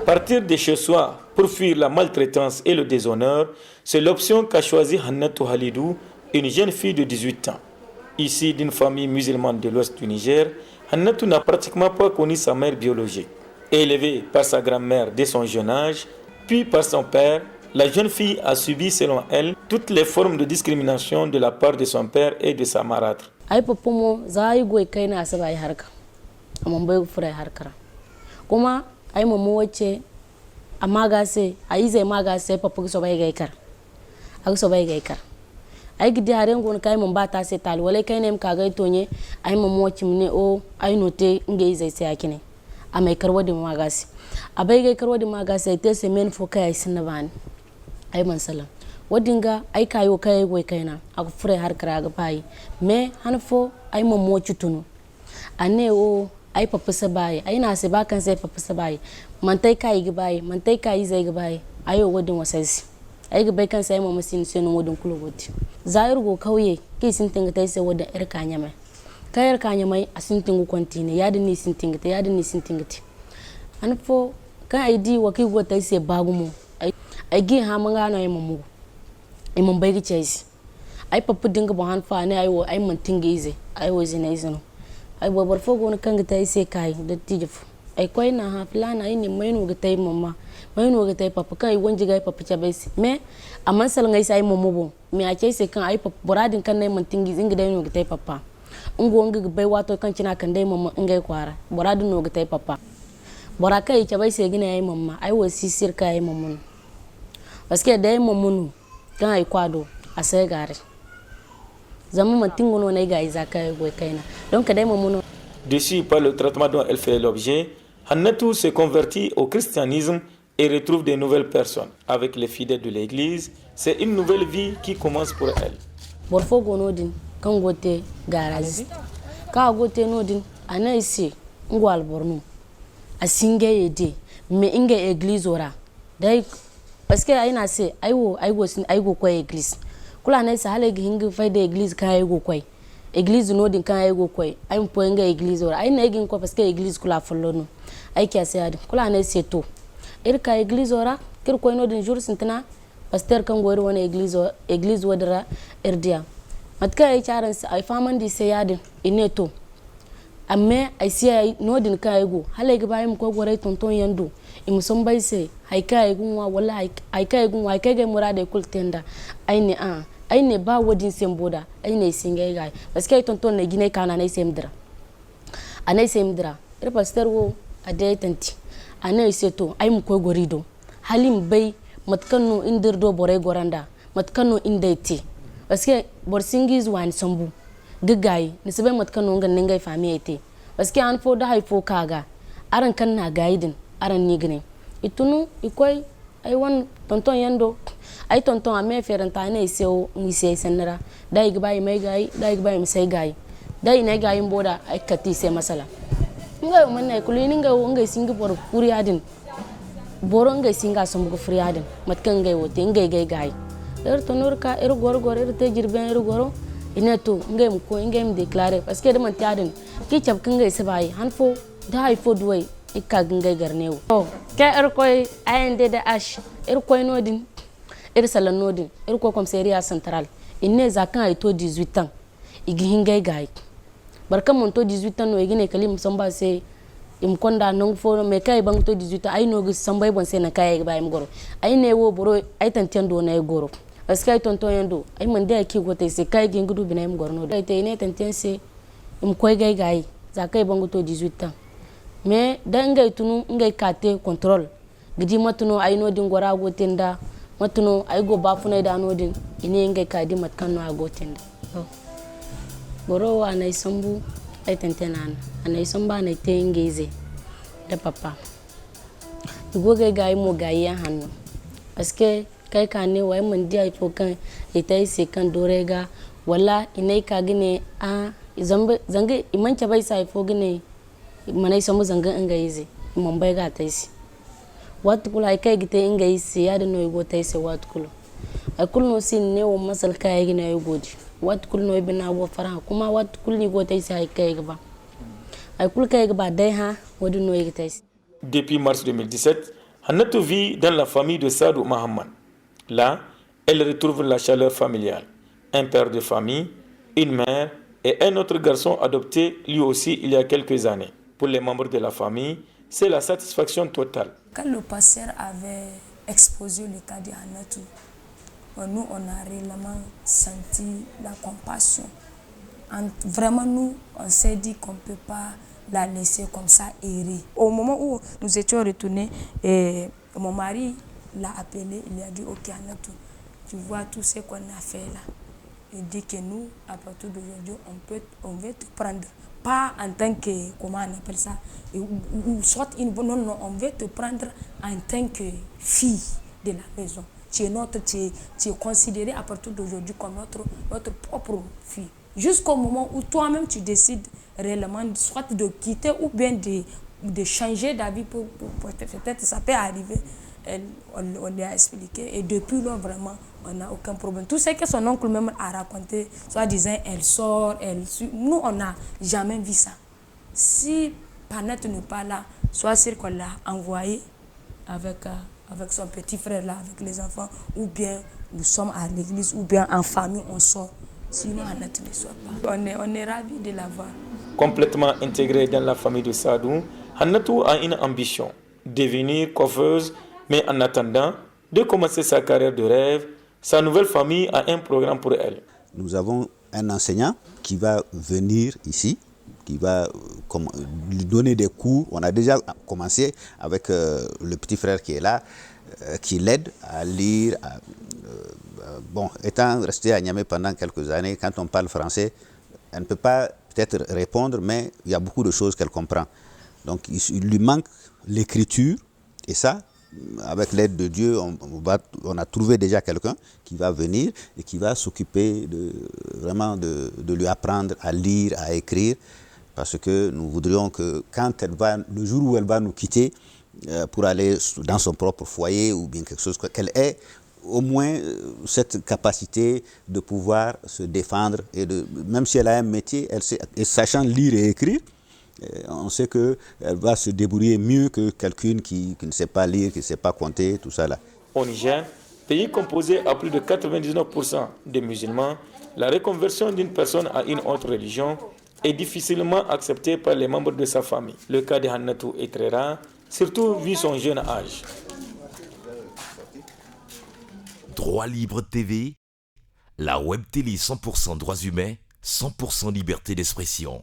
Partir de chez soi pour fuir la maltraitance et le déshonneur, c'est l'option qu'a choisie Hannatou Halidou, une jeune fille de 18 ans. Issue d'une famille musulmane de l'ouest du Niger, Hannatou n'a pratiquement pas connu sa mère biologique. Élevée par sa grand-mère dès son jeune âge, puis par son père, la jeune fille a subi, selon elle, toutes les formes de discrimination de la part de son père et de sa marâtre. Kuma ai mamu wacce amma ga sai ai zai ma ga sai papu so bai gaikar ag so bai gaikar ai gidi haren gon kai mun bata sai tal wala kai ne ka ga tonye ai mamu wacce ne o ai note nge zai sai akine a mai karwa da magasi a bai gai karwa da magasi te sai men fo kai sin bani ai man salam wadinga ai kayo kai goi kaina ag fure har kara ga bai me hanfo ai mamu wacce tunu ane o ai papa sabai ai na se ba kan sai papa sabai mantai kai gibai mantai kai zai gibai ayo wadin wasai ai gibai kan sai mama sin sai no wadin kulo wodi zair go kauye kai sin tinga tai sai wadin ir kanya mai kayar kanya mai asin tingu kontine yadin ni sin tinga ta yadin ni sin tinga ti anfo kan ai di wa kai go tai sai bagumo ai gi ha manga no ai mamu ai mun bai gi chase ai papa dinga bo han fa ne ai wo ai man tinga ize ai wo zina izino ai babar fogo na kan ta sai kai da tijif ai koi na ha plana ai ne mai no ga tai mama mai no ga tai papa kai wonji ga papa cha bai me amma sal ngai sai mama bo me ake sai kan ai papa buradin kan nai man tingi zinga dai no ga tai papa ungo nga ga bai wato kan kina kan dai mama ngai kwara buradin no ga tai papa bora kai cha bai sai gina ai mama ai wasi sirka ai mama paske dai mama nu kan ai kwado a sai gare. Déçue par le traitement dont elle fait l'objet, Hannatou se convertit au christianisme et retrouve de nouvelles personnes. Avec les fidèles de l'église, c'est une nouvelle vie qui commence pour elle. Borfo gonodin kan gote garazi ka gote nodin ana isi ngwal borno asinge yede me inge église ora dai parce que ayna se aygo ko église kula na sa hale hingi faida église kan aygo ko église nodin kan aygo ko ay mpo inge église ora ay na egin ko parce que église kula follono ay kya se adi kula na se to irka église ora kir ko nodin jour sintina pasteur kan goori wona église wadara erdia matka ay charan ay famandi se yadin ineto amme ay si ay nodin kan aygo hale ga bayim ko gore tonton yando imuson bai se haika ay gunwa wala haika ay gunwa haika ga murade kultenda ay ne ba wadin semboda ay ne singai gai parce que tonton ne gine kana ne semdra anay semdra ir pasteur wo ade tanti anay seto ay mu ko gorido halim bai matkano indir do bore goranda matkano indaiti parce que borsingi zuwan sambu gigai ne sebe matkano ngan ngai fami ite parce que an fo da hay fo kaga aran kan na gaidin aran ni gine itunu ikoi ay wan tonton yando ay tonton ame feranta ne iseo ngise senera dai gbai mai gai dai gbai mi sai gai dai ne gai mboda ay kati se masala ngai man ne kulini ngai singi bor kuriadin boron ngai singa sombu friadin matkan ngai wote ngai gai tonor ka gor te jirben goro ineto ngai mko ngai me déclarer parce que de man tiadin ki chap kan ngai sabai hanfo da hay fo duwai ikka ngai garnewo oh ke koy ayende de ash koy nodin salan nodin ko commissariat central inne zakan ay to 18 ans igi hingay gay barkam mon to 18 ans no igine kalim samba se im konda non fo me kay bang to 18 ans ay no gi sambay bon se na kay ba im goro ay ne wo boro ay tantendo na goro parce que ay tonton yendo ay man de ki gote se kay gi ngudu bina im goro no ay te ne tantense im koy gay zakay bang to 18 ans mais dangay tunu ngay kate contrôle gidi matuno ay no din gora gotenda matuno ay go bafuna da no din ine ngay kadi matkan no agotenda boro wa nay sambu ay tentenan anay samba nay tengeze da papa go gay mo gay hanu parce que kay kane way man di ay fokan etay se kan dorega wala ine ka gine a zange imancha bai sai fogine manai samu zanga ingaize mun bai ga taisi wat kula ay kay gite ingaize ya da noy go taisi wat kula ay kul no sin ne wo masal kay gina ay godi wat kul no bina wo fara kuma wat kul ni go taisi ay kay ga ba ay kul kay ga ba dai ha wodi no yi taisi. Depuis mars 2017, Hannatou vit dans la famille de Sadou Mahamman. Là, elle retrouve la chaleur familiale. Un père de famille, une mère et un autre garçon adopté lui aussi il y a quelques années. Pour les membres de la famille, c'est la satisfaction totale. Quand le pasteur avait exposé le cas de Hannatou, nous, on a réellement senti la compassion. Vraiment, nous, on s'est dit qu'on ne peut pas la laisser comme ça errer. Au moment où nous étions retournés, mon mari l'a appelé, il lui a dit « Ok, Hannatou, tu vois tout ce qu'on a fait là. » Il dit que nous, à partir d'aujourd'hui, on veut te prendre. Pas en tant que, comment on appelle ça, ou soit non, on veut te prendre en tant que fille de la maison. Tu es considérée à partir d'aujourd'hui comme notre propre fille. Jusqu'au moment où toi-même tu décides réellement soit de quitter ou bien de changer d'avis peut-être ça peut arriver. On lui a expliqué et depuis là vraiment on n'a aucun problème. Tout ce que son oncle même a raconté, soit disant elle sort, nous on n'a jamais vu ça. Si Panette n'est pas là, soit sûr qu'on l'a envoyé avec son petit frère là, avec les enfants, ou bien nous sommes à l'église, ou bien en famille on sort. Sinon, Hannatou ne sort pas. On est ravis de la voir. Complètement intégrée dans la famille de Sadou, Hannatou a une ambition, devenir coiffeuse, mais en attendant de commencer sa carrière de rêve, sa nouvelle famille a un programme pour elle. Nous avons un enseignant qui va venir ici, qui va lui donner des cours. On a déjà commencé avec le petit frère qui est là, qui l'aide à lire. Étant resté à Niamey pendant quelques années, quand on parle français, elle ne peut pas peut-être répondre, mais il y a beaucoup de choses qu'elle comprend. Donc il lui manque l'écriture, et ça, avec l'aide de Dieu, on a trouvé déjà quelqu'un qui va venir et qui va s'occuper vraiment de lui apprendre à lire, à écrire, parce que nous voudrions que le jour où elle va nous quitter pour aller dans son propre foyer ou bien quelque chose, qu'elle ait au moins cette capacité de pouvoir se défendre et même si elle a un métier, et sachant lire et écrire, on sait qu'elle va se débrouiller mieux que quelqu'un qui ne sait pas lire, qui ne sait pas compter, tout ça là. Au Niger, pays composé à plus de 99% de musulmans, la reconversion d'une personne à une autre religion est difficilement acceptée par les membres de sa famille. Le cas de Hannatou est très rare, surtout vu son jeune âge. Droit Libre TV, la web télé 100% droits humains, 100% liberté d'expression.